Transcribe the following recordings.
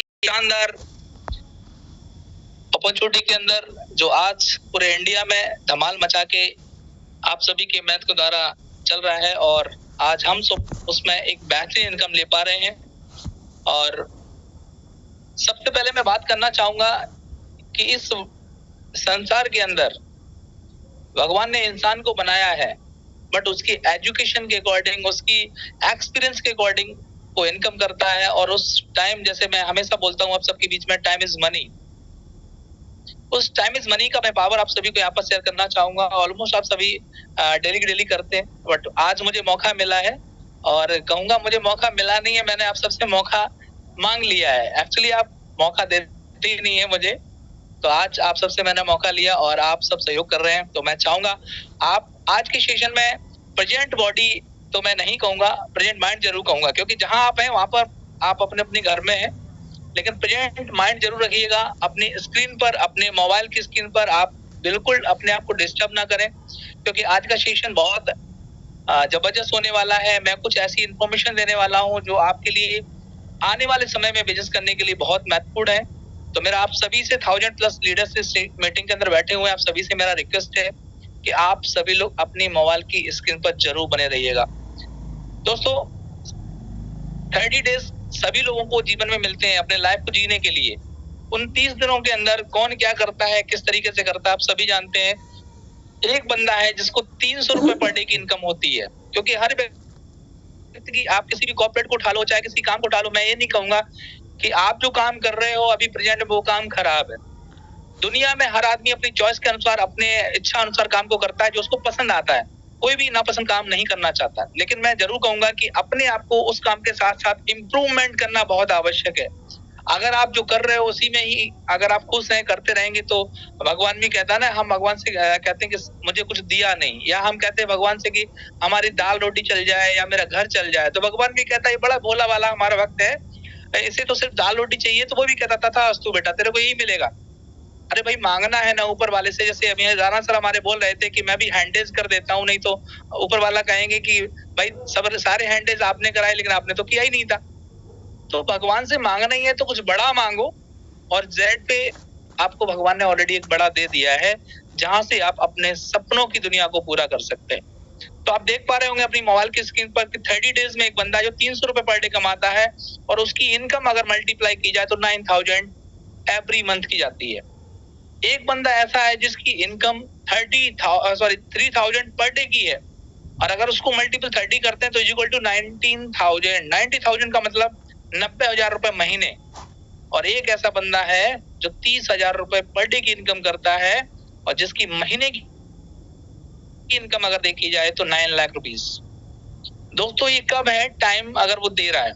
शानदार अपॉर्चुनिटी के अंदर जो आज पूरे इंडिया में धमाल मचा के आप सभी के मेहनत के द्वारा चल रहा है और आज हम सब उसमें एक बेहतरीन इनकम ले पा रहे हैं। और सबसे पहले मैं बात करना चाहूंगा कि इस संसार के अंदर भगवान ने इंसान को बनाया है, बट उसकी एजुकेशन के अकॉर्डिंग, उसकी एक्सपीरियंस के अकॉर्डिंग वो इनकम करता है। और उस टाइम, जैसे मैं हमेशा बोलता हूँ आप सबके बीच में, टाइम इज मनी। उस टाइम इज मनी का मैं पावर आप सभी को यहाँ पर शेयर करना चाहूंगा। ऑलमोस्ट आप सभी डेली करते हैं, बट आज मुझे मौका मिला है और कहूंगा मुझे मौका मिला नहीं है, मैंने आप सबसे मौका मांग लिया है। एक्चुअली आप मौका देते ही नहीं है मुझे, तो आज आप सबसे मैंने मौका लिया और आप सब सहयोग कर रहे हैं। तो मैं चाहूंगा आप आज के सेशन में प्रेजेंट बॉडी तो मैं नहीं कहूंगा, प्रेजेंट माइंड जरूर कहूंगा, क्योंकि जहां आप हैं वहां पर आप अपने अपने घर में हैं, लेकिन प्रेजेंट माइंड जरूर रखिएगा। अपनी स्क्रीन पर, अपने मोबाइल की स्क्रीन पर आप बिल्कुल अपने आप को डिस्टर्ब ना करें, क्योंकि आज का सेशन बहुत जबरदस्त होने वाला है। मैं कुछ ऐसी इंफॉर्मेशन देने वाला हूँ जो आपके लिए आने वाले समय में बिजनेस करने के लिए बहुत महत्वपूर्ण है। तो मेरा आप सभी से 1000+ लीडर्स इस मीटिंग के अंदर बैठे हुए हैं, आप सभी से मेरा रिक्वेस्ट है कि आप सभी लोग अपनी मोबाइल की स्क्रीन पर जरूर बने रहिएगा। दोस्तों, 30 डेज सभी लोगों को जीवन में मिलते हैं अपने लाइफ को जीने के लिए। उन 30 दिनों के अंदर कौन क्या करता है, किस तरीके से करता है, आप सभी जानते हैं। एक बंदा है जिसको 300 रुपए पर डे की इनकम होती है, क्योंकि हर व्यक्ति की, आप किसी भी कॉर्पोरेट को उठा लो, चाहे किसी काम को उठा लो, मैं ये नहीं कहूंगा कि आप जो काम कर रहे हो अभी प्रेजेंट में वो काम खराब है। दुनिया में हर आदमी अपनी चॉइस के अनुसार, अपने इच्छा अनुसार काम को करता है जो उसको पसंद आता है। कोई भी नापसंद काम नहीं करना चाहता, लेकिन मैं जरूर कहूंगा कि अपने आप को उस काम के साथ साथ इम्प्रूवमेंट करना बहुत आवश्यक है। अगर आप जो कर रहे हो उसी में ही अगर आप खुश हैं, करते रहेंगे, तो भगवान भी कहता है ना, हम भगवान से कहते हैं कि मुझे कुछ दिया नहीं, या हम कहते हैं भगवान से कि हमारी दाल रोटी चल जाए या मेरा घर चल जाए, तो भगवान भी कहता है, ये बड़ा भोला वाला हमारा भक्त है, इसे तो सिर्फ दाल रोटी चाहिए, तो वो भी कहता था अस्तु बेटा तेरे को यही मिलेगा। अरे भाई, मांगना है ना ऊपर वाले से। जैसे अभी राणा सर हमारे बोल रहे थे कि मैं भी हैंडेज कर देता हूँ, नहीं तो ऊपर वाला कहेंगे कि भाई सब सारे हैंडेज आपने कराए लेकिन आपने तो किया ही नहीं था। तो भगवान से मांगना ही है तो कुछ बड़ा मांगो, और जेड पे आपको भगवान ने ऑलरेडी एक बड़ा दे दिया है, जहां से आप अपने सपनों की दुनिया को पूरा कर सकते हैं। तो आप देख पा रहे होंगे अपनी मोबाइल की स्क्रीन पर कि 30 डेज में एक बंदा जो 300 रुपए पर डे कमाता है, और उसकी इनकम अगर मल्टीप्लाई की जाए तो 9000 एवरी मंथ की जाती है। एक बंदा ऐसा है जिसकी इनकम 3000 पर डे की है, और अगर उसको मल्टीपल 30 करते हैं तो इक्वल टू 90,000 का मतलब 90,000 रुपए महीने। और एक ऐसा बंदा है जो 30,000 रुपए पर डे की इनकम करता है, और जिसकी महीने की इनकम अगर देखी जाए तो 9 लाख रुपीस। दोस्तों, ये कब है टाइम अगर वो दे रहा है।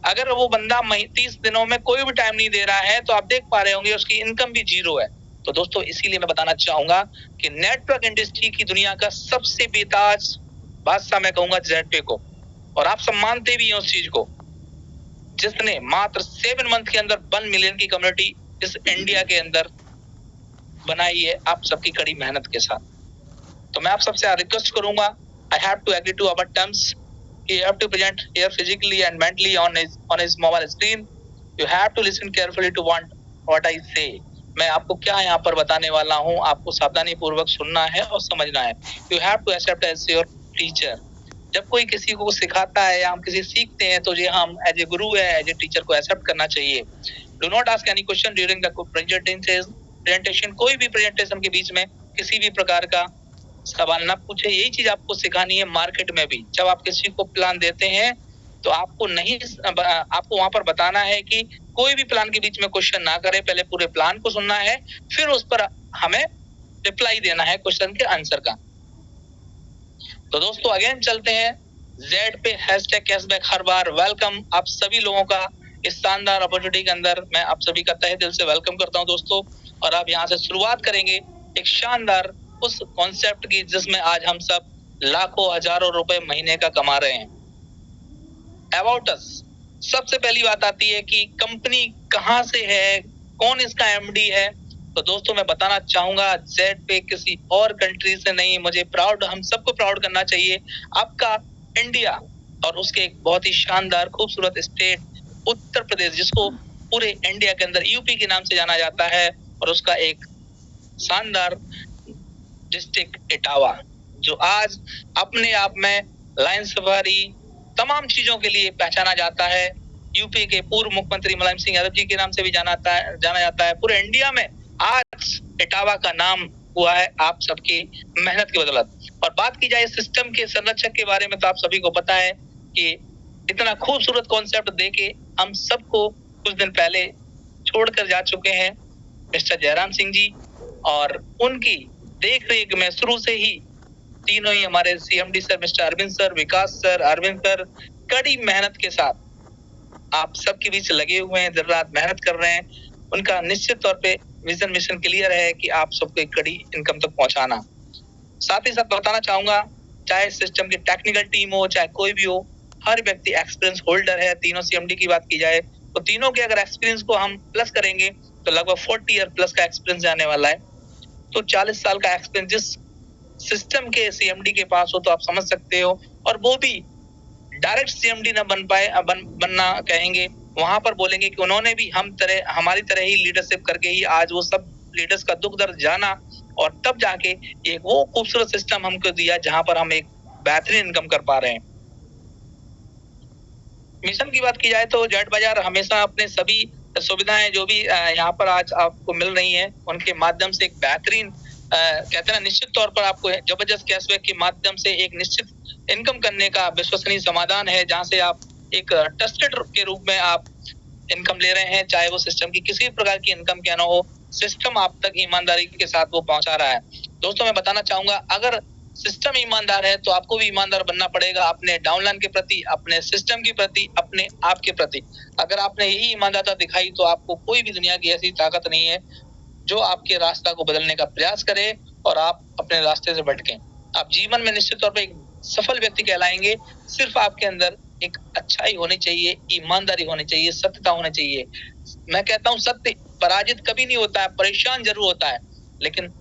अगर वो बंदा 30 दिनों में कोई भी टाइम नहीं दे रहा है, तो आप देख पा रहे होंगे उसकी इनकम भी 0 है। तो दोस्तों, इसीलिए मैं बताना चाहूंगा कि नेटवर्क इंडस्ट्री की दुनिया का सबसे बेताज बादशाह मैं कहूंगा जेड को, और आप सब मानते भी हैं उस चीज को, जिसने मात्र 7 मंथ के अंदर 1 मिलियन की कम्युनिटी इस इंडिया के अंदर बनाई है, आप सबकी कड़ी मेहनत के साथ। तो मैं आप सबसे रिक्वेस्ट करूंगा, I have to agree to our terms. You have to present here physically and mentally on his mobile screen. You have to listen carefully to what I say. मैं आपको क्या यहाँ पर बताने वाला हूँ, आपको सावधानी पूर्वक सुनना है और समझना है। You have to accept as your teacher. जब कोई किसी को सिखाता है या हम किसी सीखते हैं, तो ये हम एज ए गुरु है, एज ए टीचर को एक्सेप्ट करना चाहिए। Do not ask any question during the presentation. कोई भी प्रेजेंटेशन के बीच में किसी भी प्रकार का सवाल ना पूछे। यही चीज आपको सिखानी है मार्केट में भी। जब आप किसी को प्लान देते हैं तो आपको वहां पर बताना है कि कोई भी प्लान के बीच में क्वेश्चन ना करे, पहले पूरे प्लान को सुनना है, फिर उस पर हमें रिप्लाई देना है क्वेश्चन के आंसर का। तो दोस्तों, अगेन चलते हैं जेड पे #कैशबैक हर बार। वेलकम आप सभी लोगों का इस शानदार अपॉर्चुनिटी के अंदर। मैं आप सभी का तहे दिल से वेलकम करता हूं दोस्तों, और आप यहाँ से शुरुआत करेंगे एक शानदार उस कॉन्सेप्ट की जिसमें आज हम सब लाखों हजारों रुपए महीने का कमा रहे हैं। अबाउट अस, सबसे पहली बात आती है कि कंपनी कहां से है, कौन इसका एमडी है। तो दोस्तों, मैं बताना चाहूंगा जेड पे किसी और कंट्री से नहीं, मुझे प्राउड, हम सबको प्राउड करना चाहिए आपका इंडिया, और उसके एक बहुत ही शानदार खूबसूरत स्टेट उत्तर प्रदेश, जिसको पूरे इंडिया के अंदर यूपी के नाम से जाना जाता है, और उसका एक शानदार डिस्ट्रिक्ट इटावा, जो आज अपने आप में लायन सफारी तमाम चीजों के लिए पहचाना जाता है। यूपी के पूर्व मुख्यमंत्री मुलायम सिंह यादव जी के नाम से भी जाना जाता है। पूरे इंडिया में आज इटावा का नाम हुआ है आप सबकी मेहनत की बदौलत। और बात की जाए सिस्टम के संरक्षक के बारे में, तो आप सभी को पता है कि इतना खूबसूरत कॉन्सेप्ट देके हम सबको कुछ दिन पहले छोड़कर जा चुके हैं मिस्टर जयराम सिंह जी, और उनकी देख रेख में शुरू से ही तीनों ही हमारे CMD sir, mister Arvind sir, Vikas sir, Arvind sir कड़ी मेहनत के साथ आप सबके बीच लगे हुए हैं, दिन रात मेहनत कर रहे हैं। उनका निश्चित तौर पे विजन मिशन क्लियर है कि आप सबको एक कड़ी इनकम तक पहुंचाना। साथ ही साथ बताना चाहूंगा, चाहे सिस्टम की टेक्निकल टीम हो, चाहे कोई भी हो, हर व्यक्ति एक्सपीरियंस होल्डर है। तीनों सीएमडी की बात की जाए तो तीनों के अगर एक्सपीरियंस को हम प्लस करेंगे तो लगभग 40 ईयर प्लस का एक्सपीरियंस जाने वाला है। तो 40 साल का एक्सपीरियंस जिस सिस्टम के सीएमडी के पास हो तो आप समझ सकते हो, और वो भी डायरेक्ट सीएमडी न बनना कहेंगे, वहां पर बोलेंगे कि उन्होंने भी हमारी तरह ही लीडरशिप करके ही आज वो सब लीडर्स का दुख दर्द जाना, और तब जाके एक वो खूबसूरत सिस्टम हमको दिया जहां पर हम एक बेहतरीन इनकम कर पा रहे हैं। मिशन की बात की जाए तो जेड बाजार हमेशा अपने सभी सुविधाएं जो भी यहाँ पर आज आपको मिल रही हैं, उनके माध्यम से एक बेहतरीन कहते हैं ना, निश्चित तौर पर आपको जबरदस्त कैशबैक के माध्यम से एक निश्चित इनकम करने का विश्वसनीय समाधान है, जहां से आप एक ट्रस्टेड के रूप में आप इनकम ले रहे हैं। चाहे वो सिस्टम की किसी प्रकार की इनकम क्या ना हो, सिस्टम आप तक ईमानदारी के साथ वो पहुंचा रहा है। दोस्तों मैं बताना चाहूंगा, अगर सिस्टम ईमानदार है तो आपको भी ईमानदार बनना पड़ेगा अपने डाउनलाइन के प्रति, अपने सिस्टम के प्रति, अपने आप के प्रति। अगर आपने यही ईमानदारता दिखाई तो आपको कोई भी दुनिया की ऐसी ताकत नहीं है जो आपके रास्ता को बदलने का प्रयास करे और आप अपने रास्ते से भटकें। आप जीवन में निश्चित तौर पर एक सफल व्यक्ति कहलाएंगे। सिर्फ आपके अंदर एक अच्छाई होनी चाहिए, ईमानदारी होनी चाहिए, सत्यता होनी चाहिए। मैं कहता हूँ सत्य पराजित कभी नहीं होता है, परेशान जरूर होता है, लेकिन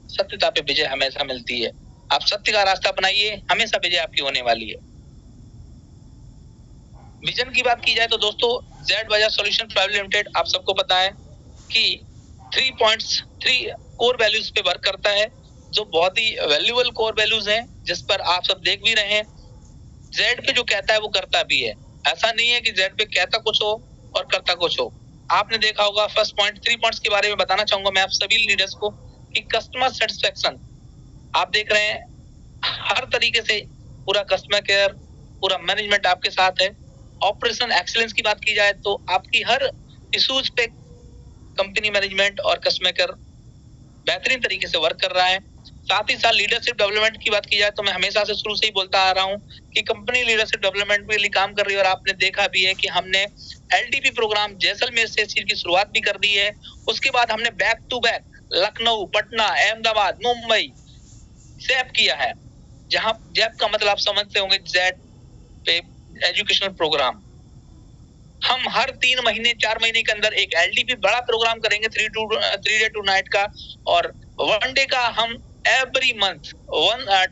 सत्यता पे विजय हमेशा मिलती है। आप सत्य का रास्ता अपनाइए, हमेशा विजय आपकी होने वाली है। विजन की बात की जाए तो दोस्तों, जेड बाजार सॉल्यूशन प्राइवेट लिमिटेड आप सबको पता है कि 3 कोर वैल्यूज पे वर्क करता है, जो बहुत ही वैल्यूएबल कोर वैल्यूज हैं, जिस पर आप सब देख भी रहे हैं। जेड पे जो कहता है वो करता भी है। ऐसा नहीं है कि जेड पे कहता कुछ हो और करता कुछ हो। आपने देखा होगा फर्स्ट पॉइंट, 3 पॉइंट्स के बारे में बताना चाहूंगा मैं आप सभी लीडर्स को कि कस्टमर सेटिस्फेक्शन आप देख रहे हैं, हर तरीके से पूरा कस्टमर केयर, पूरा मैनेजमेंट आपके साथ है। ऑपरेशन एक्सीलेंस की बात की जाए तो आपकी हर इश्यूज पे कंपनी मैनेजमेंट और कस्टमर केयर बेहतरीन तरीके से वर्क कर रहा है। साथ ही साथ लीडरशिप डेवलपमेंट की बात की जाए तो मैं हमेशा से शुरू से ही बोलता आ रहा हूँ कि कंपनी लीडरशिप डेवलपमेंट के लिए काम कर रही है, और आपने देखा भी है कि हमने एलडीपी प्रोग्राम जैसलमेर से इस चीज की शुरुआत भी कर दी है। उसके बाद हमने back to back Lucknow, Patna, Ahmedabad, Mumbai जैप किया है, जहां जैप का मतलब आप समझते होंगे, जेड पे एजुकेशनल प्रोग्राम। हम हर 3 महीने 4 महीने के अंदर एक एलडीपी बड़ा प्रोग्राम करेंगे, 3 डे 2 नाइट का, और 1 डे का हम एवरी मंथ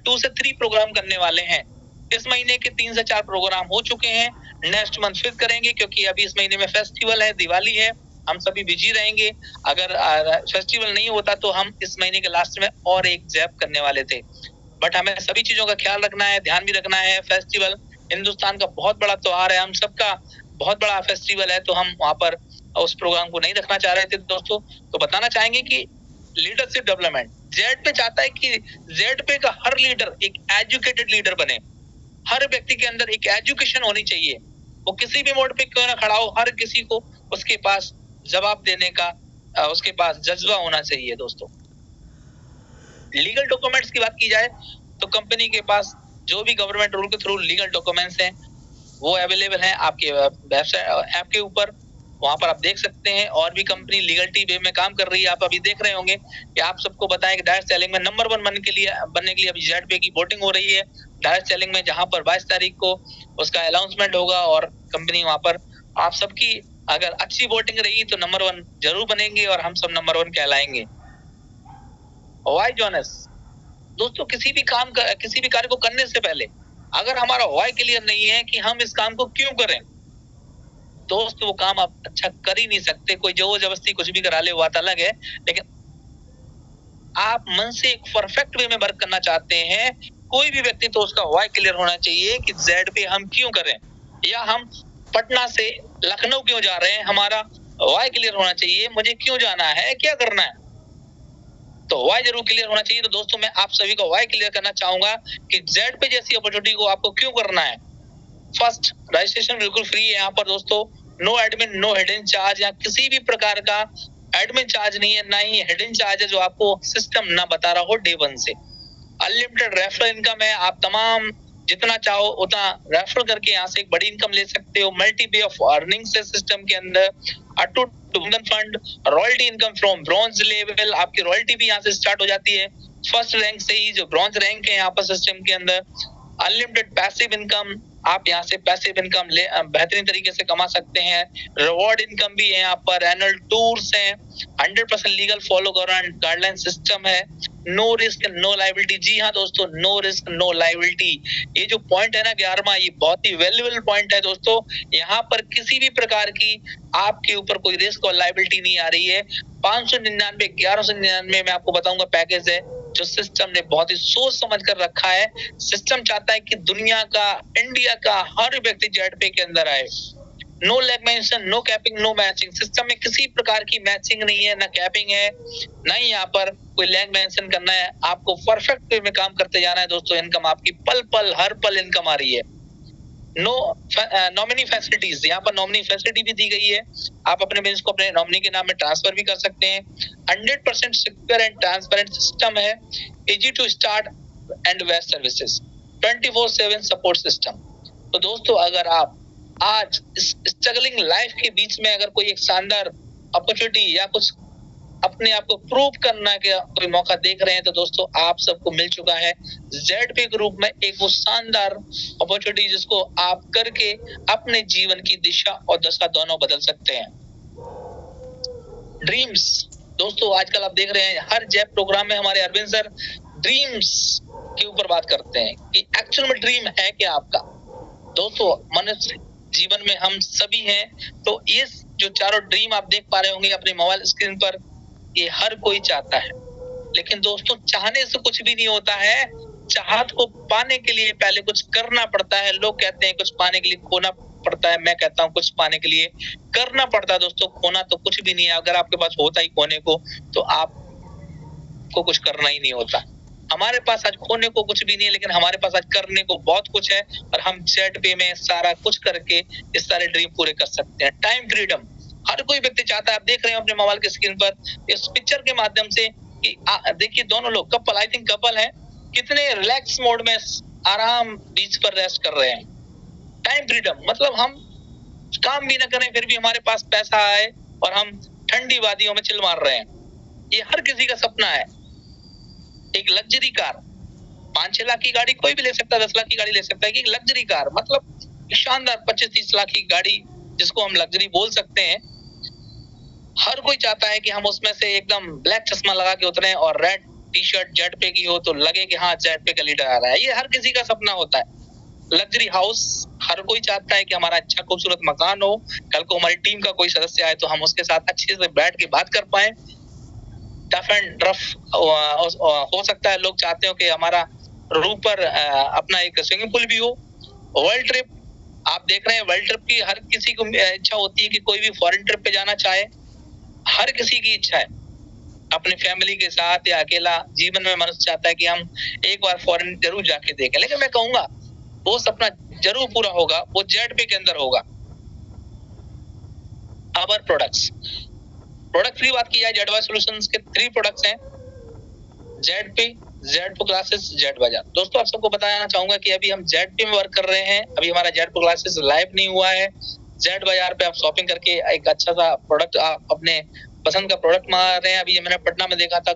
2 से 3 प्रोग्राम करने वाले हैं। इस महीने के 3 से 4 प्रोग्राम हो चुके हैं, नेक्स्ट मंथ फिर करेंगे, क्योंकि अभी इस महीने में फेस्टिवल है, दिवाली है, हम सभी बिजी रहेंगे। अगर फेस्टिवल नहीं होता तो हम इस महीने के लास्ट में और एक जैप करने वाले थे, बट हमें सभी चीजों का ख्याल रखना है, ध्यान भी रखना है। फेस्टिवल हिंदुस्तान का बहुत बड़ा त्योहार है, हम सबका बहुत बड़ा फेस्टिवल है, तो हम वहां पर उस प्रोग्राम को नहीं रखना चाह रहे थे दोस्तों। तो बताना चाहेंगे कि लीडरशिप डेवलपमेंट जेड पे चाहता है कि जेड पे का हर लीडर एक एजुकेटेड लीडर बने। हर व्यक्ति के अंदर एक एजुकेशन होनी चाहिए, वो किसी भी मोड पे क्यों ना खड़ा हो, हर किसी को उसके पास जवाब देने का उसके पास जज्बा होना चाहिए। दोस्तों लीगल डॉक्यूमेंट्स की बात की जाए तो कंपनी के पास जो भी गवर्नमेंट रूल के थ्रू लीगल डॉक्यूमेंट्स हैं वो अवेलेबल हैं आपके वेबसाइट ऐप के ऊपर, वहां पर आप देख सकते हैं। और भी कंपनी लीगलिटी वे में काम कर रही है, आप अभी देख रहे होंगे कि आप सबको बताएं कि डायरेक्ट सेलिंग में नंबर 1 बनने के लिए अभी जेड पे की वोटिंग हो रही है डायरेक्ट सेलिंग में, जहां पर 22 तारीख को उसका अनाउंसमेंट होगा, और कंपनी वहां पर आप सबकी अगर अच्छी वोटिंग रही तो नंबर 1 जरूर बनेंगे और हम सब नंबर 1 कहलाएंगे। व्हाई जॉनस दोस्तों, किसी भी कार्य को करने से पहले अगर हमारा व्हाई क्लियर नहीं है कि हम इस काम को क्यों करें, दोस्त वो काम आप अच्छा कर ही नहीं सकते। कोई जोर जबरदस्ती कुछ भी करा ले वो बात अलग है, लेकिन आप मन से एक परफेक्ट वे में वर्क करना चाहते हैं, कोई भी व्यक्ति तो उसका व्हाई क्लियर होना चाहिए कि जेड पे हम क्यों करें, या हम पटना से लखनऊ क्यों जा रहे हैं, हमारा व्हाई क्लियर होना चाहिए, मुझे क्यों जाना है, क्या करना है, तो व्हाई जरूर क्लियर होना चाहिए। तो दोस्तों मैं आप सभी को व्हाई क्लियर करना चाहूंगा कि जेड पे जैसी अपॉर्चुनिटी को आपको क्यों करना है। फर्स्ट, रजिस्ट्रेशन बिल्कुल फ्री है यहाँ पर दोस्तों, no admin no hidden charge, या किसी भी प्रकार का एडमिन चार्ज नहीं है, ना ही हिडन चार्ज है जो आपको सिस्टम ना बता रहा हो डे वन से। अनलिमिटेड रेफरल इनकम है, आप तमाम जितना चाहो उतना रेफर करके यहाँ से एक बड़ी इनकम ले सकते हो। मल्टी वे ऑफ अर्निंग से सिस्टम के अंदर auto fund, royalty income from bronze level, आपकी रॉयल्टी भी यहाँ से स्टार्ट हो जाती है फर्स्ट रैंक से ही, जो ब्रॉन्ज रैंक है यहाँ पर सिस्टम के अंदर। अनलिमिटेड पैसिव इनकम, आप यहाँ से पैसिव इनकम बेहतरीन तरीके से कमा सकते हैं। रिवॉर्ड इनकम भी है यहाँ पर, एनुअल टूर्स हैं, 100% लीगल फॉलो गाइडलाइन सिस्टम है, नो रिस्क नो लाइबिलिटी। जी हाँ दोस्तों, नो रिस्क नो लाइबिलिटी, ये जो पॉइंट है ना 11वां, ये बहुत ही वैल्यूएबल पॉइंट है दोस्तों। यहाँ पर किसी भी प्रकार की आपके ऊपर कोई रिस्क और लाइबिलिटी नहीं आ रही है। 599 1199 में आपको बताऊंगा पैकेज है जो सिस्टम ने बहुत ही सोच समझ कर रखा है। सिस्टम चाहता है कि दुनिया का, इंडिया का हर व्यक्ति जेड पे के अंदर आए। No leg mention, no capping, no matching, system में किसी प्रकार की मैचिंग नहीं है, ना कैपिंग है, ना ही यहाँ पर कोई लेग मेंशन करना है। आपको परफेक्ट वे में काम करते जाना है दोस्तों। इनकम आपकी पल पल हर पल इनकम आ रही है। नो नॉमिनी फैसिलिटीज, यहाँ पर नॉमिनी फैसिलिटी भी दी गई है, आप अपने बिजनेस को अपने नॉमिनी के नाम में ट्रांसफर भी कर सकते हैं। 100% सिक्योर एंड ट्रांसपेरेंट सिस्टम है, easy to start and best services, 24/7 support system. तो दोस्तों अगर आप आज इस स्ट्रगलिंग लाइफ के बीच में अगर कोई एक शानदार अपॉर्चुनिटी या कुछ अपने आप को प्रूव करना के कोई मौका देख रहे हैं, तो दोस्तों आप सबको मिल चुका है जेड पे ग्रुप में एक वो शानदार अपॉर्चुनिटी जिसको आप करके अपने जीवन की दिशा और दशा दोनों बदल सकते हैं। ड्रीम्स दोस्तों, आजकल आप देख रहे हैं हर जैब प्रोग्राम में हमारे अरविंद सर ड्रीम्स के ऊपर बात करते हैं कि एक्चुअल में ड्रीम है क्या आपका। दोस्तों मनुष्य जीवन में हम सभी हैं, तो ये जो चारों ड्रीम आप देख पा रहे होंगे अपने मोबाइल स्क्रीन पर, ये हर कोई चाहता है, लेकिन दोस्तों चाहने से कुछ भी नहीं होता है। चाहत को पाने के लिए पहले कुछ करना पड़ता है। लोग कहते हैं कुछ पाने के लिए खोना पड़ता है, मैं कहता हूँ कुछ पाने के लिए करना पड़ता है। दोस्तों खोना तो कुछ भी नहीं है, अगर आपके पास होता ही खोने को तो आपको कुछ करना ही नहीं होता। हमारे पास आज खोने को कुछ भी नहीं है, लेकिन हमारे पास आज करने को बहुत कुछ है, और हम जेड पे में सारा कुछ करके इस सारे ड्रीम पूरे कर सकते हैं। टाइम फ्रीडम हर कोई व्यक्ति चाहता है। आप देख रहे हैं अपने मोबाइल के स्क्रीन पर इस पिक्चर के माध्यम से कि देखिए दोनों लोग कपल, आई थिंक कपल है, कितने रिलैक्स मोड में आराम बीच पर रेस्ट कर रहे हैं। टाइम फ्रीडम मतलब हम काम भी ना करें फिर भी हमारे पास पैसा आए और हम ठंडी वादियों में चिल मार रहे हैं। ये हर किसी का सपना है। एक लग्जरी कार, 5-6 लाख की गाड़ी कोई भी ले सकता है, 10 लाख की गाड़ी ले सकता है। कि लग्जरी कार मतलब शानदार 25-30 लाख की गाड़ी जिसको हम लग्जरी बोल सकते हैं, हर कोई चाहता है कि हम उसमें से एकदम ब्लैक चश्मा लगा के उतरे और रेड टी शर्ट जेड पे की हो तो लगे कि हाँ जेड पे का लीडर आ रहा है। ये हर किसी का सपना होता है। लग्जरी हाउस हर कोई चाहता है कि हमारा अच्छा खूबसूरत मकान हो, कल को हमारी टीम का कोई सदस्य आए तो हम उसके साथ अच्छे से बैठ के बात कर पाए। टफ एंड रफ हो सकता है, लोग चाहते हो कि हमारा रूम पर अपना एक स्विमिंग पूल भी हो। वर्ल्ड ट्रिप आप देख रहे हैं, वर्ल्ड ट्रिप की हर किसी को इच्छा होती है कि कोई भी फॉरेन ट्रिप पे जाना चाहे, हर किसी की इच्छा है अपनी फैमिली के साथ या अकेला। जीवन में मनुष्य चाहता है कि हम एक बार फॉरेन जरूर जाके देखें, लेकिन मैं कहूंगा वो सपना जरूर पूरा होगा, वो जेड पे के अंदर होगा। अवर प्रोडक्ट्स, प्रोडक्ट की बात की जाए, जेड वाई सॉल्यूशंस के 3 प्रोडक्ट्स हैं, जेड पे, जेड प्रो क्लासेस, जेड बाजार। दोस्तों आप सबको बताना चाहूंगा कि अभी हम जेड पे में वर्क कर रहे हैं, अभी हमारा जेड प्रो क्लासेस लाइव नहीं हुआ है। जेड बाजार पे आप शॉपिंग करके एक अच्छा सा प्रोडक्ट आप अपने पसंद का प्रोडक्ट मंगा रहे हैं। अभी मैंने पटना में देखा था,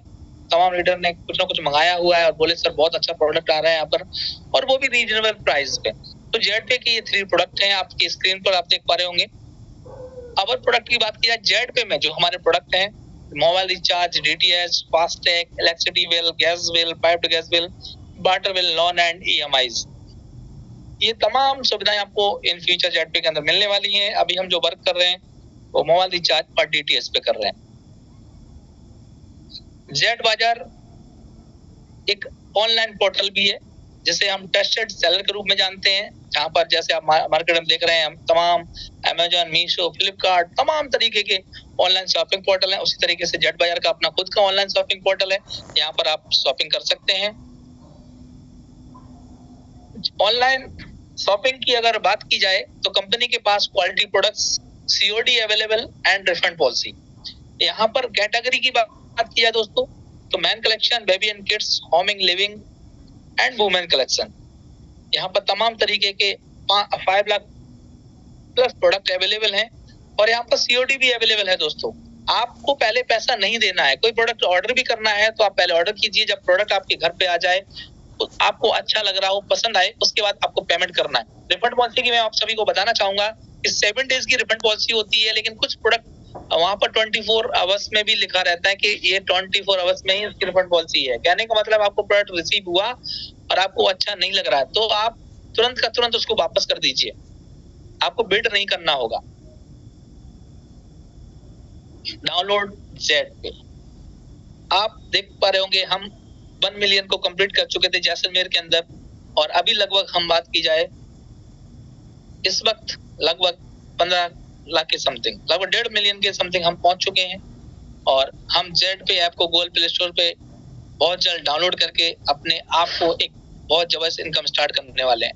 तमाम लीडर ने कुछ ना कुछ मंगाया हुआ है और बोले सर बहुत अच्छा प्रोडक्ट आ रहा है यहाँ पर, और वो भी रीजनेबल प्राइस पे। तो जेड पे के ये 3 प्रोडक्ट हैं, आपकी स्क्रीन पर आप देख पा रहे होंगे। अवर प्रोडक्ट की बात की जाए, जेड पे में जो हमारे प्रोडक्ट हैं, mobile recharge, DTH, FASTag, electricity bill, gas bill, piped gas bill, water bill, loan and EMIs. ये तमाम सुविधाएं आपको इन फ्यूचर जेड पे के अंदर मिलने वाली हैं। अभी हम जो वर्क कर रहे हैं वो मोबाइल रिचार्ज और डीटीएच पे कर रहे हैं। जेड बाजार एक ऑनलाइन पोर्टल भी है जिसे हम ट्रस्टेड सेलर के रूप में जानते हैं, जहां पर जैसे आप मार्केट में देख रहे हैं हम तमाम अमेजन, मीशो, फ्लिपकार्ट तमाम तरीके के ऑनलाइन शॉपिंग पोर्टल है। उसी तरीके से जेड बाजार का अपना खुद का ऑनलाइन शॉपिंग पोर्टल है, यहाँ पर आप शॉपिंग कर सकते हैं। ऑनलाइन शॉपिंग की अगर बात की जाए तो कंपनी के पास quality products, COD available and refund policy. यहाँ पर कैटेगरी की बात की जाए दोस्तों तो man collection, baby and kids, homing, living and women collection, यहाँ पर तमाम तरीके के 5 लाख प्लस प्रोडक्ट अवेलेबल हैं और यहाँ पर सीओडी भी अवेलेबल है दोस्तों। आपको पहले पैसा नहीं देना है, कोई प्रोडक्ट ऑर्डर भी करना है तो आप पहले ऑर्डर कीजिए, जब प्रोडक्ट आपके घर पे आ जाए, आपको अच्छा लग रहा हो, पसंद आए, उसके बाद आपको पेमेंट करना है। रिफंड पॉलिसी की मैं आप सभी को बताना चाहूंगा कि 7 डेज की रिफंड पॉलिसी होती है, लेकिन कुछ प्रोडक्ट वहां पर 24 आवर्स में भी लिखा रहता है कि ये 24 आवर्स में ही इसकी रिफंड पॉलिसी है। कहने का मतलब आपको प्रोडक्ट रिसीव हुआ और आपको अच्छा नहीं लग रहा है तो आप तुरंत का तुरंत उसको वापस कर दीजिए, आपको वेट नहीं करना होगा। डाउनलोड जेड पे आप देख पा रहे होंगे हम 1 मिलियन को कंप्लीट कर चुके थे जैसलमेर के अंदर, और अभी लगभग हम बात की जाए इस वक्त लगभग 15 लाख के समथिंग, लगभग 1.5 मिलियन के समथिंग हम पहुंच चुके हैं। और हम जेड पे ऐप को गूगल प्ले स्टोर पे बहुत जल्द डाउनलोड करके अपने आप को एक बहुत जबरदस्त इनकम स्टार्ट करने वाले हैं।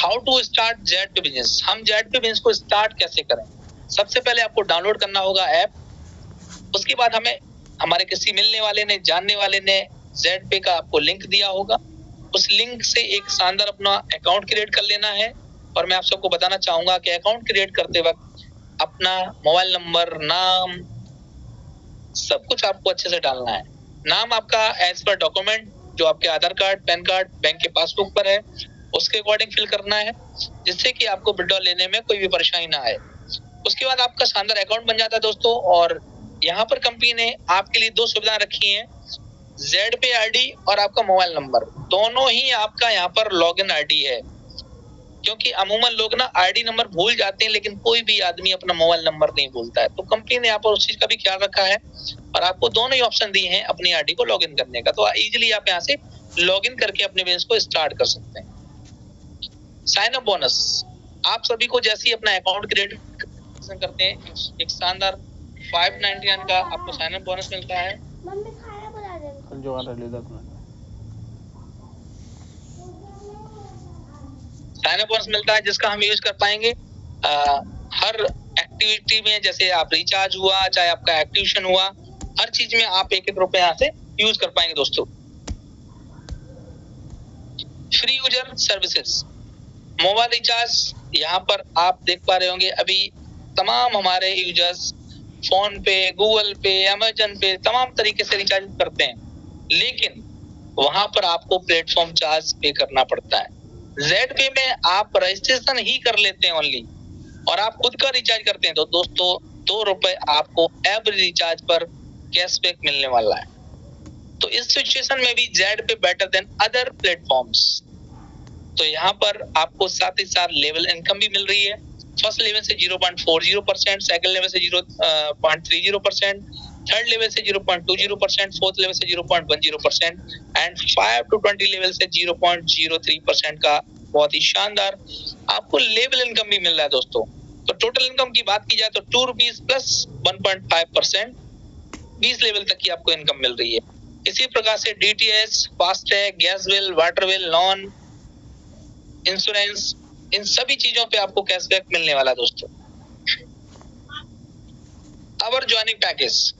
हाउ टू स्टार्ट जेड पे बिजनेस, हम जेड पे बिजनेस को स्टार्ट कैसे करें? सबसे पहले आपको डाउनलोड करना होगा ऐप, उसके बाद हमें हमारे किसी मिलने वाले ने, जानने वाले ने जेड पे का आपको लिंक दिया होगा, उस लिंक से एक शानदार अपना अकाउंट क्रिएट कर लेना है। और मैं आप सबको बताना चाहूंगा कि अकाउंट क्रिएट करते वक्त अपना मोबाइल नंबर, नाम, सब कुछ आपको अच्छे से डालना है। नाम आपका एज पर डॉक्यूमेंट जो आपके आधार कार्ड, पैन कार्ड, बैंक के पासबुक पर है उसके अकॉर्डिंग फिल करना है, जिससे कि आपको विड्रॉ लेने में कोई भी परेशानी ना आए। उसके बाद आपका शानदार अकाउंट बन जाता है दोस्तों। और यहाँ पर कंपनी ने आपके लिए 2 सुविधाएं रखी हैं, जेड पे आईडी और आपका मोबाइल नंबर, दोनों ही आपका यहाँ पर लॉगिन आईडी है। क्योंकि अमूमन लोग ना आईडी नंबर भूल जाते हैं, लेकिन कोई भी आदमी अपना मोबाइल नंबर नहीं भूलता है, तो कंपनी ने यहाँ पर उस चीज का भी ख्याल रखा है और आपको दोनों ही ऑप्शन दिए हैं अपनी आईडी को लॉगिन करने का। तो इजीली आप यहाँ से लॉगिन करके अपने बिजनेस को स्टार्ट कर सकते हैं। साइन अप बोनस, आप सभी को जैसे ही अपना अकाउंट क्रिएट करते हैं एक शानदार 599 का आपको साइन अप बोनस मिलता है। साइन अप बोनस मिलता है जिसका हम यूज कर पाएंगे हर एक्टिविटी में, जैसे आप रिचार्ज हुआ, चाहे आपका एक्टिवेशन हुआ, हर चीज में आप 1-1 रुपए यहाँ से यूज कर पाएंगे दोस्तों। Free user services, mobile recharge, यहाँ पर आप देख पा रहे होंगे अभी तमाम हमारे यूजर्स फोन पे, गूगल पे, अमेजन पे तमाम तरीके से रिचार्ज करते हैं, लेकिन वहां पर आपको प्लेटफॉर्म चार्ज पे करना पड़ता है। जेड पे में आप रजिस्ट्रेशन ही कर लेते हैं ओनली, और आप खुद का रिचार्ज करते हैं तो दोस्तों 2 रुपए आपको एवरी रिचार्ज पर कैशबैक मिलने वाला है। तो इस सिचुएशन में भी जेड पे बेटर देन अदर प्लेटफॉर्म्स। तो यहाँ पर आपको साथ ही साथ लेवल इनकम भी मिल रही है। फर्स्ट लेवल से 0.40%, सेकंड लेवल से 0.30%, थर्ड लेवल से 0.20%, फोर्थ लेवल से 0.10% एंड 5 to 20 लेवल से 0.03% का बहुत ही शानदार आपको लेवल इनकम भी मिल रहा है दोस्तों। तो टोटल इनकम की बात की जाए तो ₹2 प्लस 1.5% 20 लेवल तक की आपको इनकम मिल रही है। इसी प्रकार से DTH, FASTag, gas bill, water bill, loan, insurance, इन सभी चीजों पे आपको कैशबैक मिलने वाला दोस्तों। अवर ज्वाइनिंग पैकेज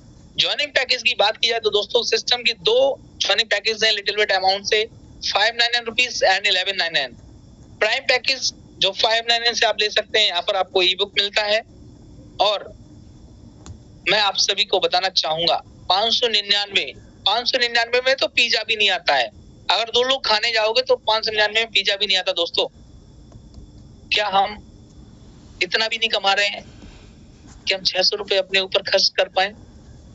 की बात की जाए तो दोस्तों सिस्टम की 2 ज्वाइनिंग पैकेज हैं लिटिल बिट अमाउंट से, ₹599 एंड 1199। प्राइम पैकेज जो 599 से आप ले सकते हैं, यहाँ पर आपको ई बुक मिलता है। और मैं आप सभी को बताना चाहूंगा 599 में तो पिज्जा भी नहीं आता है। अगर 2 लोग खाने जाओगे तो 599 में पिज्जा भी नहीं आता दोस्तों। क्या हम इतना भी नहीं कमा रहे हैं कि हम 600 रुपए अपने ऊपर खर्च कर पाए?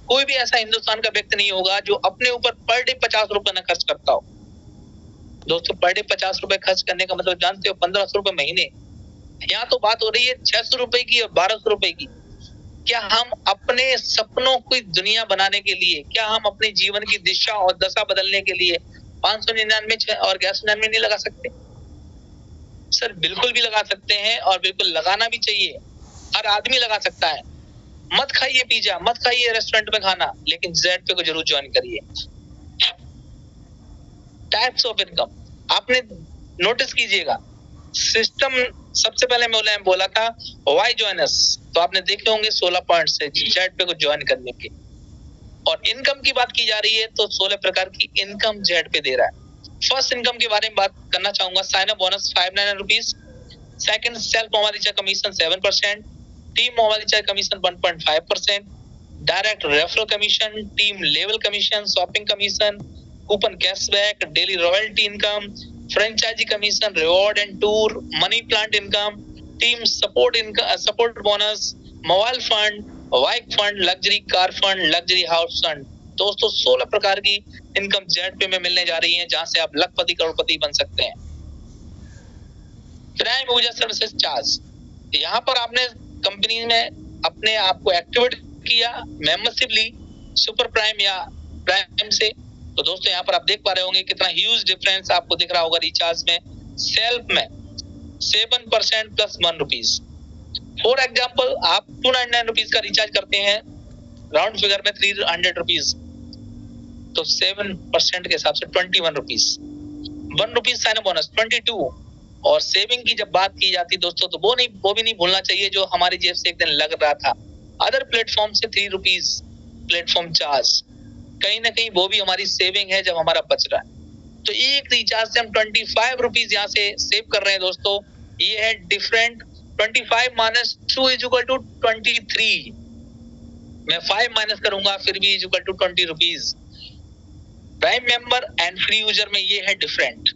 कोई भी ऐसा हिंदुस्तान का व्यक्ति नहीं होगा जो अपने ऊपर पर डे 50 रुपए न खर्च करता हो। दोस्तों पर डे 50 रुपए खर्च करने का मतलब जानते हो 1500 रुपए महीने। यहाँ तो बात हो रही है 600 रुपए की और 1200 रुपए की। क्या हम अपने सपनों की दुनिया बनाने के लिए, क्या हम अपने जीवन की दिशा और दशा बदलने के लिए 599 और 1199 नहीं लगा सकते? सर बिल्कुल भी लगा सकते हैं और बिल्कुल लगाना भी चाहिए। हर आदमी लगा सकता है। मत खाइए पिज्जा, मत खाइए रेस्टोरेंट में खाना, लेकिन ZPay को जरूर ज्वाइन करिए। टाइप्स ऑफ इनकम आपने नोटिस कीजिएगा। सिस्टम सबसे पहले मैं बोला था व्हाई जॉइन अस, तो आपने देखे होंगे 16 पॉइंट से ZPay को ज्वाइन करने के। और इनकम की बात की जा रही है तो 16 प्रकार की इनकम ZPay दे रहा है। फर्स्ट इनकम के बारे में बात करना चाहूंगा। Sign up bonus 599 rupees. Second self mobile recharge commission 7%, team mobile recharge commission 1.5%, direct referral commission, team level commission, shopping commission, coupon cashback, daily royalty income, franchisee commission, reward and tour, money plant income, team support income, support bonus, mobile fund, bike fund, luxury car fund, luxury house fund. दोस्तों 16 प्रकार की income ZPay में मिलने जा रही है, जहां से आप लखपति करोड़पति बन सकते हैं। प्राइम यूजर सर्विसेज चार्ज, यहाँ पर आपने कंपनी में अपने आप को एक्टिवेट किया, मेंबरशिप ली सुपर प्राइम या प्राइम से, तो दोस्तों यहाँ पर आप देख पा रहे होंगे कितना ह्यूज डिफरेंस आपको दिख रहा होगा रिचार्ज में। सेल्फ में 7% प्लस 1 रुपीज। फॉर एग्जाम्पल आप 299 रुपीज का रिचार्ज करते हैं, राउंड फिगर में 300 रुपीज, तो 7% के हिसाब से 21 रुपीज। 1 rupees sign bonus 22। और सेविंग की जब बात की जाती है दोस्तों, तो वो भी नहीं भूलना चाहिए जो हमारी जेब से एक दिन लग रहा था। अदर प्लेटफॉर्म से 3 रुपीज प्लेटफॉर्म चार्ज, कहीं ना कहीं वो भी हमारी सेविंग है जब हमारा बच रहा है। तो एक रिचार्ज से हम 25 रुपीज यहाँ से सेव कर रहे हैं दोस्तों। ये है different. 25 minus 2 is equal to 23। मैं 5 माइनस करूंगा फिर भी is equal to 20 rupees. Prime member and free user में ये है डिफरेंट।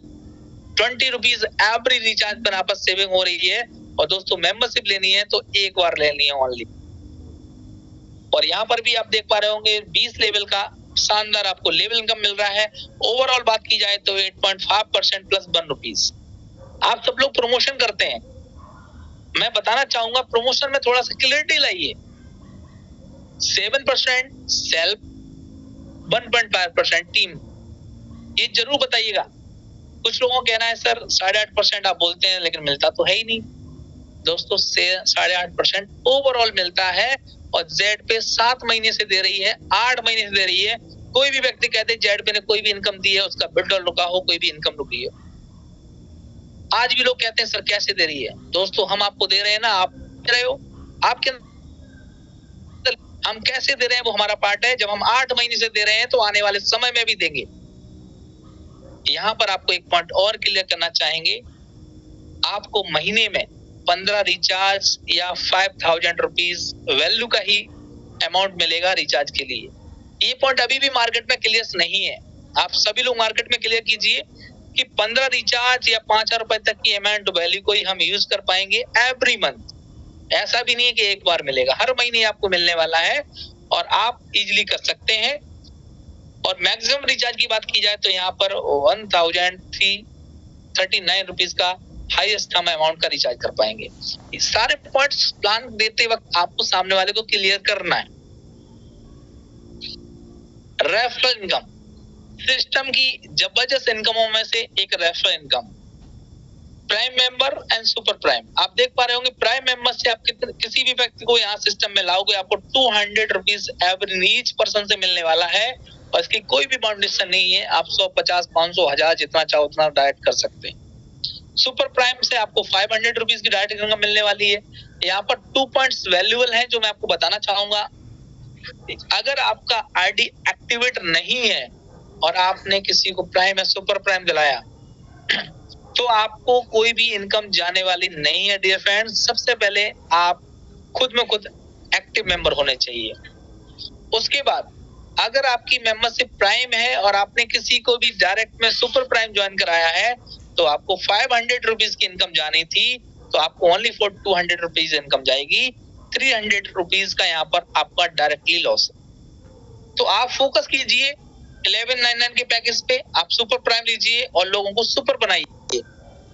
20 रुपीज एवरी रिचार्ज पर आपस सेविंग हो रही है। और दोस्तों मेंबरशिप लेनी है तो एक बार लेनी है ओनली। और यहाँ पर भी आप देख पा रहे होंगे 20 लेवल का शानदार आपको लेवल इनकम मिल रहा है। ओवरऑल बात की जाए तो 8.5% प्लस 1 रुपीज। आप सब लोग प्रमोशन करते हैं, मैं बताना चाहूंगा प्रमोशन में थोड़ा सा क्लियरिटी लाइए। 7% सेल्फ, 1.5% टीम, ये जरूर बताइएगा। कुछ लोगों का कहना है सर 8.5% आप बोलते हैं लेकिन मिलता तो है ही नहीं। दोस्तों 8.5% ओवरऑल मिलता है और ZPay 7 महीने से दे रही है, 8 महीने से दे रही है। कोई भी व्यक्ति कहते ZPay ने कोई भी इनकम दी है, उसका विड्रॉल रुका हो, कोई भी इनकम रुकी है, आज भी लोग कहते हैं सर कैसे दे रही है। दोस्तों हम आपको दे रहे हैं ना, आप दे रहे हो, आपके हम कैसे दे रहे हैं वो हमारा पार्ट है। जब हम 8 महीने से दे रहे हैं तो आने वाले समय में भी देंगे। यहाँ पर आपको एक पॉइंट और क्लियर करना चाहेंगे, आपको महीने में 15 रिचार्ज या 5000 रुपीज वैल्यू का ही अमाउंट मिलेगा रिचार्ज के लिए। ये पॉइंट अभी भी मार्केट में क्लियर नहीं है। आप सभी लोग मार्केट में क्लियर कीजिए कि 15 रिचार्ज या 5000 रुपए तक की अमाउंट वैल्यू को ही हम यूज कर पाएंगे एवरी मंथ। ऐसा भी नहीं है कि एक बार मिलेगा, हर महीने आपको मिलने वाला है और आप इजीली कर सकते हैं। और मैक्सिमम रिचार्ज की बात की जाए तो यहाँ पर 1339 रुपीज का हाईएस्ट हम अमाउंट का रिचार्ज कर पाएंगे। ये सारे पॉइंट्स प्लान देते वक्त आपको सामने वाले को क्लियर करना है। रेफरल इनकम सिस्टम की जबरदस्त इनकमों में से एक referral income. Prime member and super prime, आप देख पा रहे होंगे प्राइम मेंबर से आप किसी भी व्यक्ति को यहाँ सिस्टम में लाओगे आपको 200 रुपीज एवरी ईच पर्सन से मिलने वाला है। और इसकी कोई भी बाउंडेशन नहीं है, आप 100, 50, 500, 1000 जितना चाहो उतना डायरेक्ट कर सकते हैं। सुपर प्राइम से आपको 500 रुपीज की डायरेक्ट इनकम मिलने वाली है। यहाँ पर 2 पॉइंट्स वैल्यूएबल हैं जो मैं आपको बताना चाहूंगा। अगर आपका आईडी एक्टिवेट नहीं है और आपने किसी को प्राइम या सुपर प्राइम दिलाया तो आपको कोई भी इनकम जाने वाली नहीं है डियर फ्रेंड्स। सबसे पहले आप खुद में खुद एक्टिव मेंबर होने चाहिए। उसके बाद अगर आपकी मेंबरशिप प्राइम है और आपने किसी को भी डायरेक्ट में सुपर प्राइम ज्वाइन कराया है तो आपको 500 रुपीज की इनकम जानी थी, तो आपको ओनली फॉर 200 रुपीज इनकम जाएगी। 300 रुपीज का यहाँ पर आपका डायरेक्टली लॉस है। तो आप फोकस कीजिए 1199 के पैकेज पे आप सुपर प्राइम लीजिए और लोगों को सुपर बनाइए,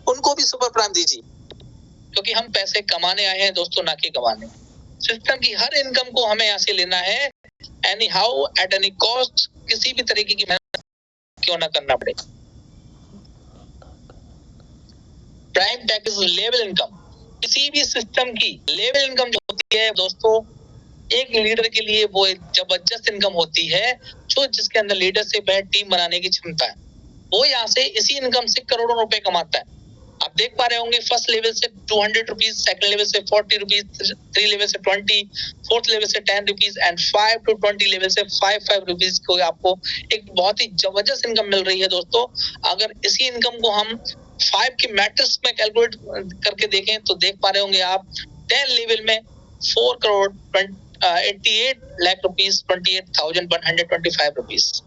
उनको भी सुपर प्राइम दीजिए, क्योंकि हम पैसे कमाने आए हैं दोस्तों, ना कि गंवाने। सिस्टम की हर इनकम को हमें यहाँ से लेना है, any how at any cost, किसी भी तरीके की मेहनत क्यों ना करना पड़े। प्राइम पैकेज लेवल इनकम, किसी भी सिस्टम की लेवल इनकम जो होती है दोस्तों, एक लीडर के लिए वो एक जबरदस्त इनकम होती है, जो जिसके अंदर लीडरशिप है, टीम बनाने की क्षमता है, वो यहाँ से इसी इनकम से करोड़ों रुपए कमाता है। आप देख पा रहे होंगे, फर्स्ट लेवल से 200 रुपीज, सेकंड लेवल से 40 रुपीज, 3 लेवल से 20, फोर्थ लेवल से 10 रुपीज एंड 5 to 20 लेवल से 5 रुपीज को आपको एक बहुत ही जबरदस्त इनकम मिल रही है दोस्तों। अगर इसी इनकम को हम 5 के मैट्रिक्स में कैलकुलेट करके देखें तो देख पा रहे होंगे आप 10 लेवल में 4 करोड़ 88 लाख रुपीज 28,125 रुपीज,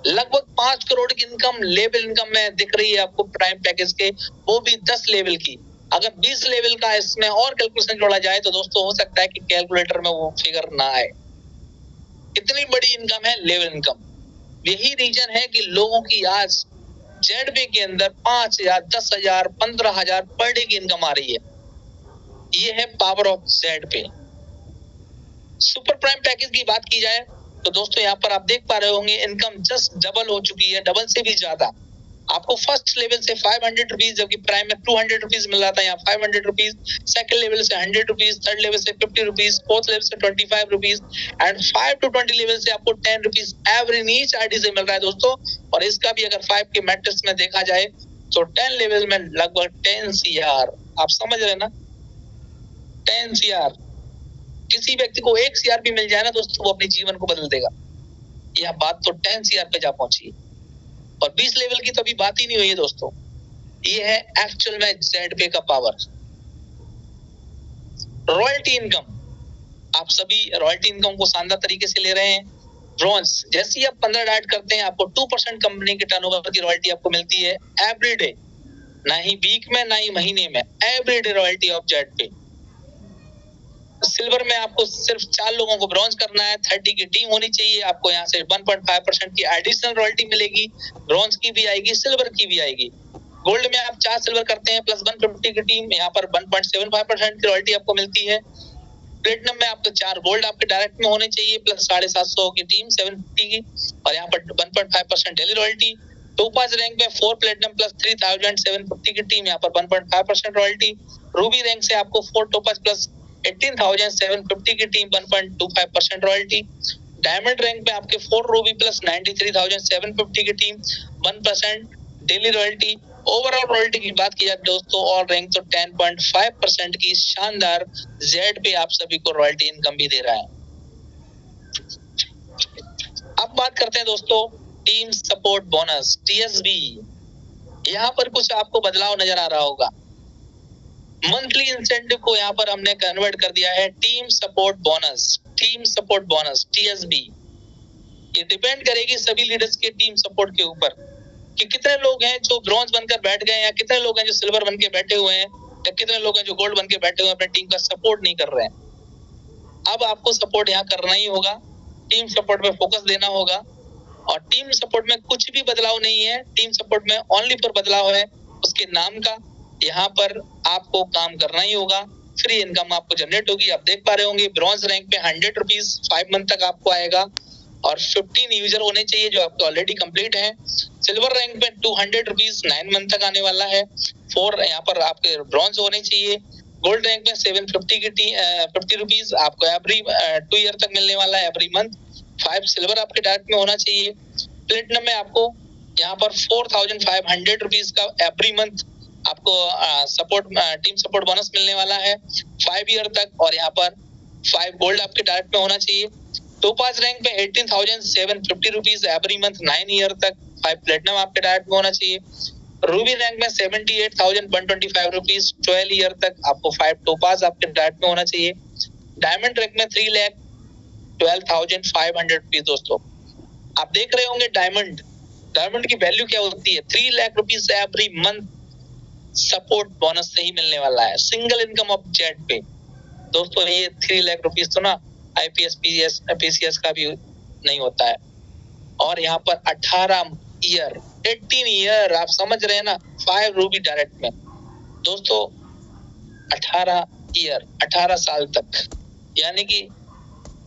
लगभग 5 करोड़ की इनकम लेवल इनकम में दिख रही है आपको प्राइम पैकेज के, वो भी 10 लेवल की। अगर 20 लेवल का इसमें और कैलकुलेशन जोड़ा जाए तो दोस्तों हो सकता है कि कैलकुलेटर में वो फिगर ना आए। इतनी बड़ी इनकम है लेवल इनकम। यही रीजन है कि लोगों की आज जेड पे के अंदर 5,000, 10,000, 15,000 पर डे की इनकम आ रही है। ये है पावर ऑफ जेड पे। सुपर प्राइम पैकेज की बात की जाए तो दोस्तों यहाँ पर आप देख पा रहे होंगे इनकम जस्ट डबल हो चुकी है, डबल से भी ज्यादा। आपको फर्स्ट लेवल से 500 रुपीज, जबकि प्राइम में 200 रुपीज मिल रहा था, यहाँ 500 रुपीज, सेकंड लेवल से 100 रुपीज, थर्ड लेवल से 50 रुपीज, फोर्थ लेवल से 25 रुपीज एंड 5 to 20 लेवल से आपको 10 रुपीज एवरी नीच आईडी से मिल रहा है दोस्तों। और इसका भी अगर 5 के मैट्रिक्स में देखा जाए तो 10 लेवल में लगभग 10 CR, आप समझ रहे ना, 10 CR। किसी व्यक्ति को 1 CR भी मिल जाए ना दोस्तों, वो अपने जीवन को बदल देगा। यह बात तो 10 CR पे जा पहुंची और 20 लेवल की तो अभी बात ही नहीं हुई है दोस्तों। ये है एक्चुअल में जेड पे का पावर। रॉयल्टी इनकम, आप सभी रॉयल्टी इनकम को शानदार तरीके से ले रहे हैं। ब्रॉन्ज, जैसे ही आप 15 ऐड करते हैं आपको 2% कंपनी के टर्नओवर की रॉयल्टी आपको मिलती है एवरी डे, ना ही वीक में ना ही महीने में, every day royalty of Z पे। सिल्वर में आपको सिर्फ 4 लोगों को ब्रॉन्ज करना है, 30 की टीम होनी चाहिए, आपको यहाँ से 1.5% की एडिशनल रॉयल्टी मिलेगी, ब्रॉन्ज की भी आएगी, सिल्वर की भी आएगी। गोल्ड में आप 4 सिल्वर करते हैं प्लस 150 की टीम, यहाँ पर 1.75% की रॉयल्टी आपको मिलती है। प्लेटिनम में आपको 4 गोल्ड आपके डायरेक्ट में होने चाहिए प्लस 750 की टीम 750 की, और यहाँ पर 1.5% डेली रॉयल्टी। टोपाज रैंक में 4 प्लेटिनम प्लस 3,750 की टीम, यहाँ पर 1.5% रॉयल्टी। रूबी रैंक से आपको 4 टोपाज प्लस 18,750 की टीम 1.25% रॉयल्टी। डायमंड रैंक में आपके 4 रूबी प्लस 93,750 की team 1% daily royalty. Overall royalty की बात की जाए दोस्तों, ऑल रैंक तो 10.5% की शानदार जेड पे आप सभी को रॉयल्टी इनकम भी दे रहा है। अब बात करते हैं दोस्तों टीम सपोर्ट बोनस TSB। यहाँ पर कुछ आपको बदलाव नजर आ रहा होगा। मंथली इंसेंटिव को यहाँ पर हमने कन्वर्ट कर दिया है team support bonus, team support bonus TSB। ये डिपेंड करेगी सभी लीडर्स के टीम सपोर्ट के ऊपर कि कितने लोग हैं जो ब्रॉन्ज बनकर बैठ गए, या कितने लोग हैं जो सिल्वर बन के बैठे हुए हैं, या कितने लोग हैं जो गोल्ड बन के बैठे हुए हैं, अपनी टीम का सपोर्ट नहीं कर रहे हैं। अब आपको सपोर्ट यहाँ करना ही होगा, टीम सपोर्ट में फोकस देना होगा। और टीम सपोर्ट में कुछ भी बदलाव नहीं है, टीम सपोर्ट में ओनली पर बदलाव है उसके नाम का। यहाँ पर आपको काम करना ही होगा, फ्री इनकम आपको जनरेट होगी। आप देख पा रहे होंगे ब्रॉन्ज रैंक पे 100 रुपीज 5 मंथ तक आपको आएगा, और 15 यूजर होने चाहिए जो आपके ऑलरेडी कंप्लीट है। सिल्वर रैंक पे 200 रुपीज 9 मंथ तक आने वाला है, 4 यहाँ पर आपके ब्रॉन्ज होने चाहिए। गोल्ड रैंक में 750 की 50 रुपीज आपको एवरी 2 ईयर तक मिलने वाला है एवरी मंथ। 5 सिल्वर आपके डायरेक्ट में होना चाहिए। प्लेटिनम में आपको यहाँ पर 4,500 रुपीज का एवरी मंथ आपको सपोर्ट टीम सपोर्ट बोनस मिलने वाला है 5 ईयर तक, और यहाँ पर 5 गोल्ड आपके डायरेक्ट में होना चाहिए। टोपाज रैंक पे 18,750 रुपीज एवरी मंथ 9 ईयर तक, 5 प्लेटिनम आपके डायरेक्ट में होना चाहिए। रूबी रैंक में 78,125 रुपीज 12 ईयर तक, आपको 5 टोपाज आपके डायरेक्ट में होना चाहिए। डायमंड रैंक में 3,12,500 रुपीज। दोस्तों आप देख रहे होंगे डायमंड की वैल्यू क्या होती है, 3 lakh rupees every month support bonus से ही मिलने वाला है, सिंगल इनकम ऑफ जेड पे। दोस्तों ये 3 लाख रुपीज तो ना IPS PCS का भी नहीं होता है। और यहाँ पर 18 ईयर, आप समझ रहे हैं ना, 5 रूबी डायरेक्ट में दोस्तों, 18 साल तक, यानी कि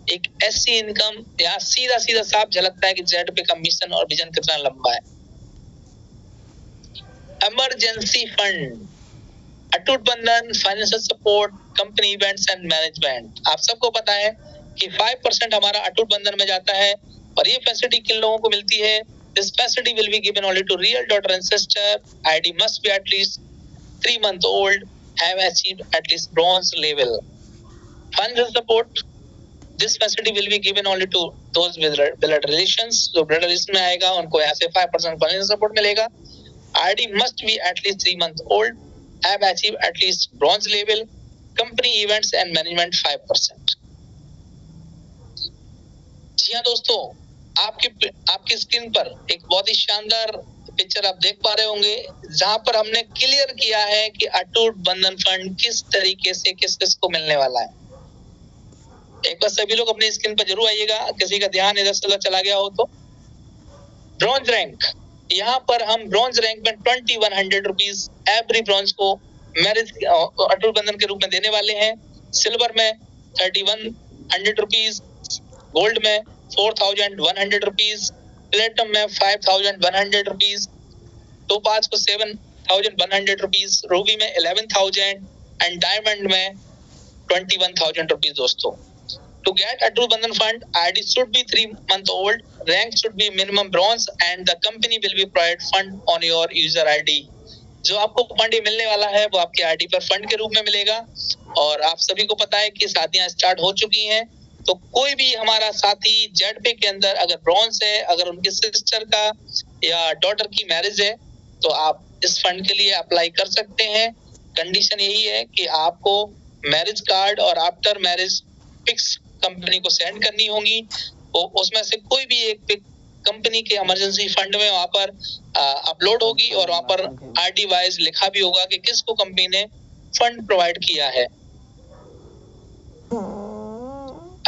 एक ऐसी इनकम यहाँ सीधा सीधा साफ झलकता है कि जेड पे कमीशन और विजन कितना लंबा है। इमरजेंसी फंड, अटूट बंधन, financial support, company events and management. आप सबको पता है कि 5% हमारा अटूट बंधन में जाता है और ये फैसिलिटी किन लोगों को मिलती है? This facility will be given only to real daughter and sister, ID must be at least 3 months old, have achieved at least bronze level. Financial support, this facility will be given only to those with blood relations. जो blood relation में आएगा उनको यहाँ से 5% financial support मिलेगा। ID must be at least 3 months old, have achieved at least bronze level. Company events and management 5%. जी हाँ दोस्तों, आपकी स्क्रीन पर एक बहुत ही शानदार पिक्चर आप देख पा रहे होंगे, जहां पर हमने क्लियर किया है कि अटूट बंधन फंड किस तरीके से किस किस को मिलने वाला है। एक बार सभी लोग अपनी स्क्रीन पर जरूर आइएगा, किसी का ध्यान इधर से उधर चला गया हो तो। ब्रॉन्ज रैंक, यहाँ पर हम ब्रॉन्ज रैंक में 2100 रुपीज एवरी ब्रॉन्ज को मैरिज अटूट बंधन के रूप में देने वाले हैं। सिल्वर में 3100 रुपीज, गोल्ड में 4100 रुपीज, प्लेटिनम में 5100 रुपीज, टोपाज को 7100 रुपीज, रूबी में 11000 एंड डायमंड में 21000 रुपीज दोस्तों। To get अटूट बंधन fund, ID should be 3 months old, rank should be minimum bronze and the company will be provide fund on your user ID. जो आपको fund मिलने वाला है वो आपके आईडी पर फंड के रूप में मिलेगा। और आप सभी को पता है कि शादियां स्टार्ट हो चुकी हैं, तो कोई भी हमारा साथी जेड पे के अंदर अगर ब्रॉन्ज है, अगर उनकी सिस्टर का या डॉटर की मैरिज है, तो आप इस फंड के लिए अप्लाई कर सकते हैं। कंडीशन यही है कि आपको मैरिज कार्ड और आफ्टर मैरिज पिक्स कंपनी को सेंड करनी होगी। तो उसमें से कोई भी एक पिक कंपनी के इमरजेंसी फंड में वहां पर अपलोड होगी और वहां पर आरडी वाइज लिखा भी होगा कि किसको कंपनी ने फंड प्रोवाइड किया है।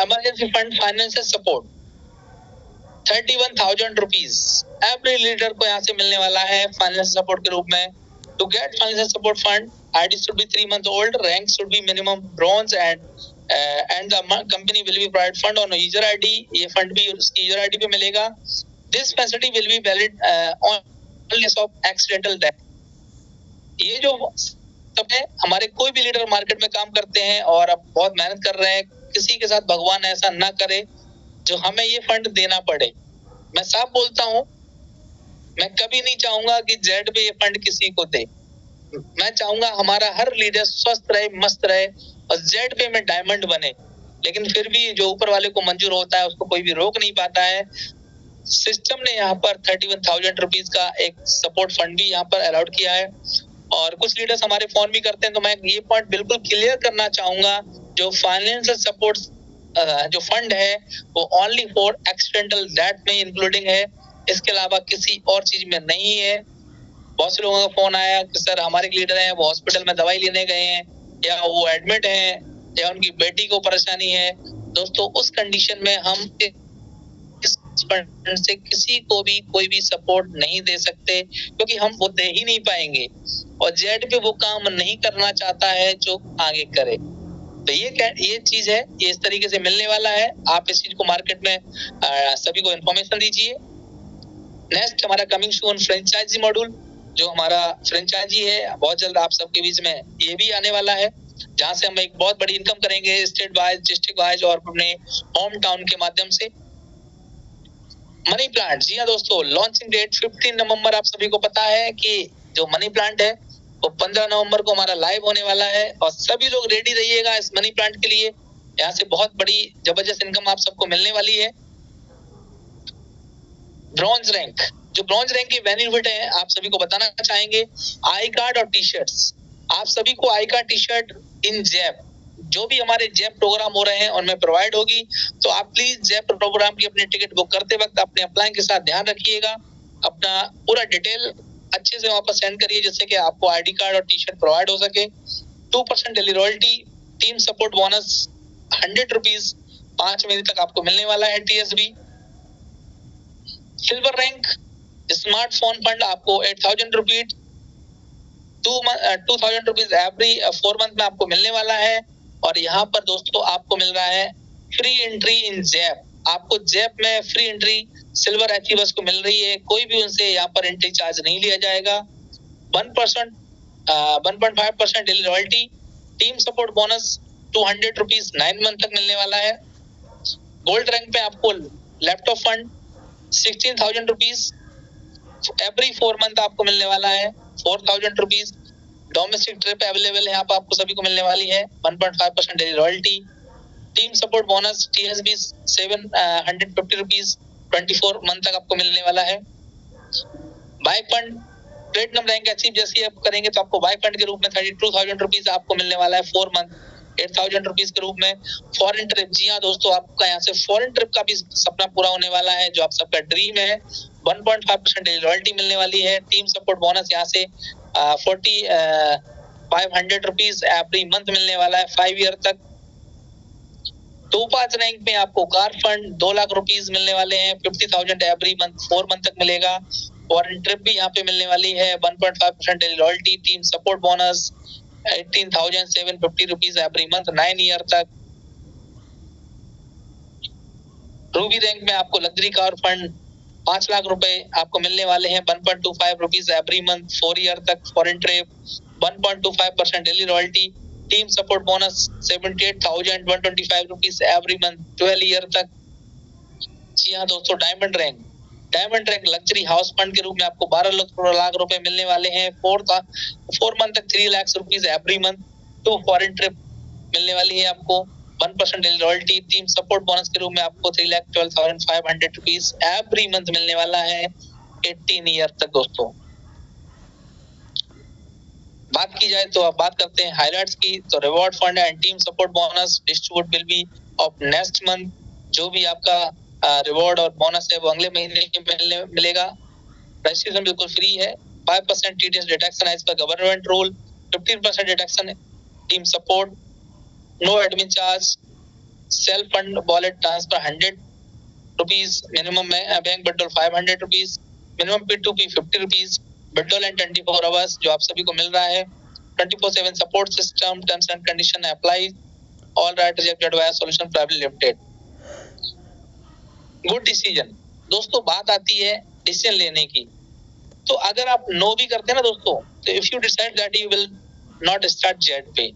Emergency fund financial support 31,000 rupees every leader को यहाँ से मिलने वाला है फाइनेंशियल सपोर्ट के रूप में। To get financial support fund, ID should be 3 months old, rank should be minimum bronze and the company will be provide fund on user ID. ये फंड भी उसकी यूजर आईडी पे मिलेगा। This facility will be valid on of accidental death. ये जो सब है, हमारे कोई भी लीडर मार्केट में काम करते हैं और अब बहुत मेहनत कर रहे हैं, किसी के साथ भगवान ऐसा ना करे जो हमें ये फंड देना पड़े। मैं साफ बोलता हूँ, मैं कभी नहीं चाहूंगा कि जेड पे ये फंड किसी को दे। मैं चाहूंगा हमारा हर लीडर स्वस्थ रहे, मस्त रहे और जेड पे में डायमंड बने। लेकिन फिर भी जो ऊपर वाले को मंजूर होता है उसको कोई भी रोक नहीं पाता है। सिस्टम ने यहाँ पर 31,000 रुपीज का एक सपोर्ट फंड भी यहाँ पर अलाउड किया है। और कुछ लीडर्स हमारे फोन भी करते हैं, तो मैं ये पॉइंट बिल्कुल क्लियर करना चाहूंगा, जो फाइनेंशियल सपोर्ट जो फंड है वो ओनली फॉर एक्सीडेंटल डेथ में इंक्लूडिंग है, इसके अलावा किसी और चीज में नहीं है। बहुत से लोगों का फोन आया कि सर हमारे लीडर हैं, वो हॉस्पिटल में दवाई लेने गए हैं या वो एडमिट हैं या उनकी बेटी को परेशानी है। दोस्तों उस कंडीशन में हम इस फंड से किसी को भी कोई भी सपोर्ट नहीं दे सकते, क्योंकि हम वो दे ही नहीं पाएंगे और जेड पे वो काम नहीं करना चाहता है जो आगे करे। तो ये चीज है, ये इस तरीके से मिलने वाला है। आप इस चीज को मार्केट में सभी को इन्फॉर्मेशन दीजिए। नेक्स्ट हमारा कमिंग सून फ्रेंचाइजी मॉड्यूल, जो हमारा फ्रेंचाइजी है बहुत जल्द आप सबके बीच में ये भी आने वाला है, जहां से हम एक बहुत बड़ी इनकम करेंगे स्टेट वाइज, डिस्ट्रिक्ट वाइज और अपने होम टाउन के माध्यम से। मनी प्लांट, जी हाँ दोस्तों, लॉन्चिंग डेट 15 नवंबर। आप सभी को पता है कि जो मनी प्लांट है वो 15 नवंबर को हमारा लाइव होने वाला है और सभी लोग रेडी रहिएगा इस मनी प्लांट के लिए। यहाँ से बहुत बड़ी जबरदस्त इनकम आप सबको मिलने वाली है। ब्रॉन्ज रैंक, जो ब्रॉन्ज रैंक की बेनिफिट है आप सभी को बताना चाहेंगे। आई कार्ड और टी शर्ट्स, आप सभी को I card T shirt in JAP, जो भी हमारे जैप प्रोग्राम हो रहे हैं उनमें प्रोवाइड होगी। तो आप प्लीज जैप प्रोग्राम की अपनी टिकट बुक करते वक्त अपने अप्लाई के साथ ध्यान रखिएगा, अपना पूरा डिटेल अच्छे से वहां पर सेंड करिए जिससे कि आपको आईडी कार्ड और टी शर्ट प्रोवाइड हो सके। 2% daily royalty, team support bonus 100 rupees 5 महीने तक आपको मिलने वाला है। TSB silver rank smartphone fund आपको 8,000 रुपीज 2,000 रुपीज एवरी 4 मंथ में आपको मिलने वाला है। और यहाँ पर दोस्तों आपको मिल रहा है फ्री एंट्री इन जैप। आपको जैप में फ्री एंट्री सिल्वर अचीवर्स को मिल रही है। कोई भी उनसे यहाँ पर एंट्री चार्ज नहीं लिया जाएगा। 1.5% daily royalty. Team support bonus 200 rupees 9 month तक मिलने वाला है। गोल्ड रैंक पे आपको laptop fund 16,000 rupees every 4 month आपको मिलने वाला है। 4,000 रुपीज। डोमेस्टिक ट्रिप अवेलेबल है, यहाँ पर आपको सभी को मिलने वाली है। 1.5% daily royalty. Team support bonus TSB 750 rupees 24 month तक आपको मिलने वाला है। Bike fund platinum rank achieve जैसे ही आप करेंगे तो आपको बाइक फंड के रूप में 32,000 रुपीज आपको मिलने वाला है 4 मंथ 8,000 रुपीज के रूप में। फॉरेन ट्रिप, जी हाँ दोस्तों, आपका यहाँ से फॉरेन ट्रिप का भी सपना पूरा होने वाला है जो आप सबका ड्रीम है। 1.5% डेली रॉयल्टी मिलने वाली है। टीम सपोर्ट बोनस यहाँ से 500 रुपीज एवरी मंथ मिलने वाला है 5 ईयर तक। 2-5 रैंक में आपको कार फंड 2 लाख रुपीज मिलने वाले हैं। 50,000 एवरी मंथ 4 मंथ तक मिलेगा। फॉरेन ट्रिप भी यहाँ पे मिलने वाली है। 1.5% daily royalty. Team support bonus 18,750 rupees every month 9 year तक। रूबी रैंक में आपको लग्जरी कार फंड 5 लाख रुपए आपको मिलने वाले हैं। 1.25 रुपीज एवरी मंथ 4 ईयर तक। Foreign trip 1.25% daily royalty. Team support bonus 78,125 rupees every month 12 year तक। जी हाँ दोस्तों, diamond rank luxury house fund के रूप में आपको 12 लाख रुपए मिलने वाले हैं। 4 मंथ तक 3 lakh rupees every month. 2 foreign trip मिलने वाली है आपको। 1% daily royalty. Team support bonus के रूप में आपको 3,12,500 रुपीज एवरी मंथ मिलने वाला है 18 ईयर तक। दोस्तों बात की जाए तो आप बात करते हैं हाइलाइट्स की, तो reward fund and team support bonus distribute will be of next month. जो भी आपका रिवॉर्ड और बोनस है वो अगले महीने मिलेगा। रजिस्ट्रेशन बिल्कुल फ्री है। 5% TDS deduction as per government rule. 15% deduction team support. No admin charge. Self fund wallet transfer 100 rupees. Minimum bank withdrawal 500 rupees. Minimum P2P 50 rupees. Withdrawal and 24 hours जो आप सभी को मिल रहा है। 24/7 support system. Terms and condition apply. All right rejected by solution private limited. Good decision. दोस्तों बात आती है डिसीजन लेने की, तो अगर आप नो भी करते हैं ना दोस्तों, तो if you decide that you will not start JetPay,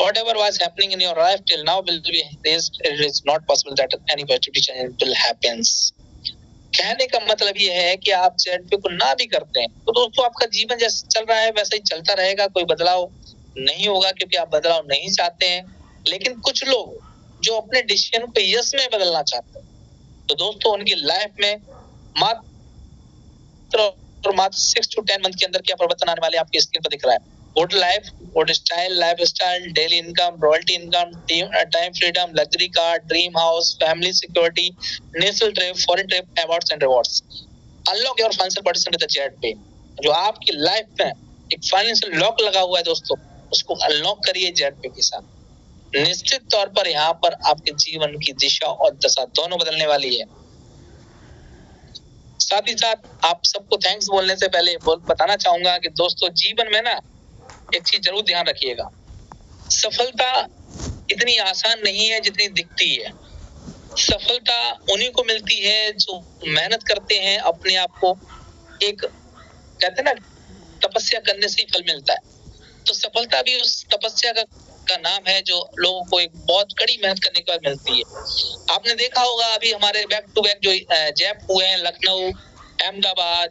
whatever was happening in your life till now will be raised. It is not possible that any positive change will happens. कहने का मतलब ये है कि आप JetPay को ना भी करते हैं तो दोस्तों आपका जीवन जैसे चल रहा है वैसे ही चलता रहेगा। कोई बदलाव नहीं होगा क्योंकि आप बदलाव नहीं चाहते हैं। लेकिन कुछ लोग जो अपने डिसीजन को यस में बदलना चाहते हैं, तो दोस्तों उनकी लाइफ में मात्र 6 to 10 मंथ के अंदर क्या परिवर्तन आने वाले आपकी स्क्रीन पर दिख रहा है। Good life, good style, life style, daily income, royalty income, time freedom, luxury car, dream house, family security, national trip, foreign trip, awards and rewards. Unlock your financial potential with JetPay। जो आपकी life में एक financial lock लगा हुआ है दोस्तों, उसको unlock करिए JetPay के साथ। निश्चित तौर पर यहाँ पर आपके जीवन की दिशा और दशा दोनों बदलने वाली है। साथ ही साथ आप सबको थैंक्स बोलने से पहले बताना चाहूंगा कि दोस्तों जीवन में ना एक चीज जरूर ध्यान रखिएगा, सफलता इतनी आसान नहीं है जितनी दिखती है। सफलता उन्हीं को मिलती है जो मेहनत करते हैं, अपने आप को एक कहते हैं ना तपस्या करने से ही फल मिलता है। तो सफलता भी उस तपस्या का नाम है जो लोगों को एक बहुत कड़ी मेहनत करने के बाद मिलती है। आपने देखा होगा अभी हमारे बैक टू बैक जो जैप हुए हैं, लखनऊ, अहमदाबाद,